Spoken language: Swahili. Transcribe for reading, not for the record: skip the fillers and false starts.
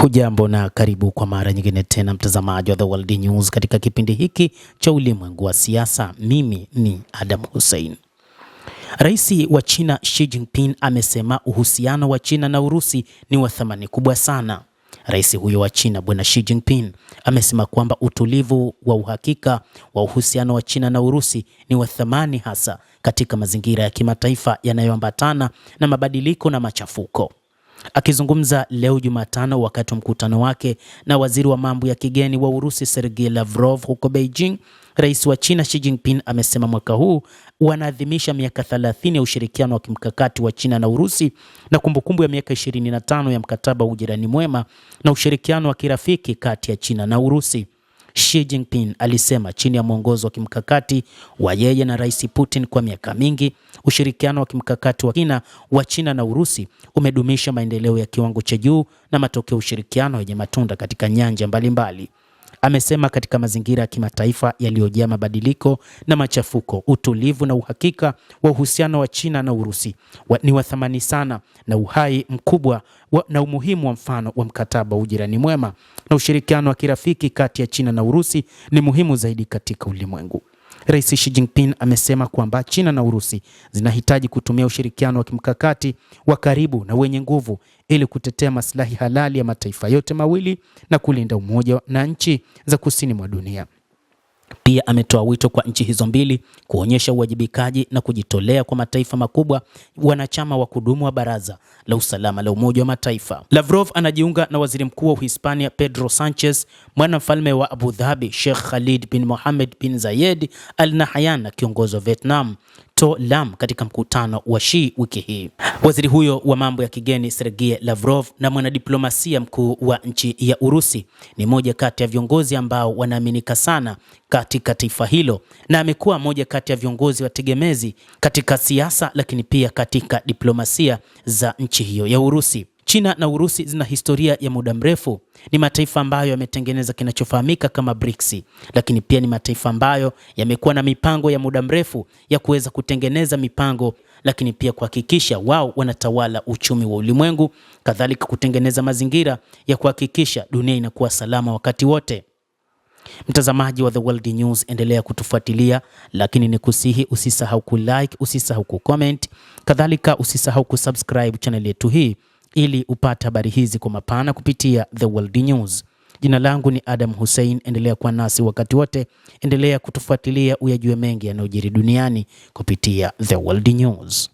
Hujambo na karibu kwa mara nyingine tena mtazamaji wa The World News katika kipindi hiki cha ulimwengu wa siasa. Mimi ni Adam Hussein. Rais wa China Xi Jinping amesema uhusiano wa China na Urusi ni wa thamani kubwa sana. Rais huyo wa China Bwana Xi Jinping amesema kwamba utulivu wa uhakika wa uhusiano wa China na Urusi ni wa thamani hasa katika mazingira ya kimataifa yanayoambatana na mabadiliko na machafuko. Akizungumza leo Jumatano wakati wa mkutano wake na waziri wa mambo ya kigeni wa Urusi Sergei Lavrov huko Beijing, rais wa China Xi Jinping amesema mwaka huu wanaadhimisha miaka 30 ya ushirikiano wa kimkakati wa China na Urusi na kumbukumbu ya miaka 25 ya mkataba wa ujirani mwema na ushirikiano wa kirafiki kati ya China na Urusi. Xi Jinping alisema chini ya mwongozo wa kimkakati wa yeye na Rais Putin kwa miaka mingi, ushirikiano wa kimkakati wa China na Urusi umedumisha maendeleo ya kiwango cha juu na matokeo ushirikiano yenye matunda katika nyanja mbalimbali. Amesema katika mazingira ya kimataifa yaliyojaa mabadiliko na machafuko, utulivu na uhakika wa uhusiano wa China na Urusi ni wa thamani sana na uhai mkubwa na umuhimu wa mfano wa mkataba wa ujirani mwema na ushirikiano wa kirafiki kati ya China na Urusi ni muhimu zaidi katika ulimwengu. Rais Xi Jinping amesema kwamba China na Urusi zinahitaji kutumia ushirikiano wa kimkakati wa karibu na wenye nguvu ili kutetea maslahi halali ya mataifa yote mawili na kulinda umoja na nchi za kusini mwa dunia. Pia ametoa wito kwa nchi hizo mbili kuonyesha uwajibikaji na kujitolea kwa mataifa makubwa wanachama wa kudumu wa Baraza la Usalama la Umoja wa Mataifa. Lavrov anajiunga na Waziri Mkuu wa Uhispania Pedro Sanchez, mwanamfalme wa Abu Dhabi Sheikh Khalid bin Mohammed bin Zayed Al Nahyan na kiongozi wa Vietnam To Lam katika mkutano wa Xi wiki hii. Waziri huyo wa mambo ya kigeni Sergei Lavrov na mwanadiplomasia mkuu wa nchi ya Urusi ni moja kati ya viongozi ambao wanaaminika sana katika taifa hilo na amekuwa moja kati ya viongozi wategemezi katika siasa lakini pia katika diplomasia za nchi hiyo ya Urusi. China na Urusi zina historia ya muda mrefu. Ni mataifa ambayo yametengeneza kinachofahamika kama BRICS, lakini pia ni mataifa ambayo yamekuwa na mipango ya muda mrefu ya kuweza kutengeneza mipango, lakini pia kuhakikisha wao wanatawala uchumi wa ulimwengu, kadhalika kutengeneza mazingira ya kuhakikisha dunia inakuwa salama wakati wote. Mtazamaji wa The World News, endelea kutufuatilia, lakini nikusihi usisahau kulike, usisahau kucomment, kadhalika usisahau kusubscribe channel yetu hii ili upate habari hizi kwa mapana kupitia The World News. Jina langu ni Adam Hussein, endelea kuwa nasi wakati wote, endelea kutufuatilia uyajue mengi yanayojiri duniani kupitia The World News.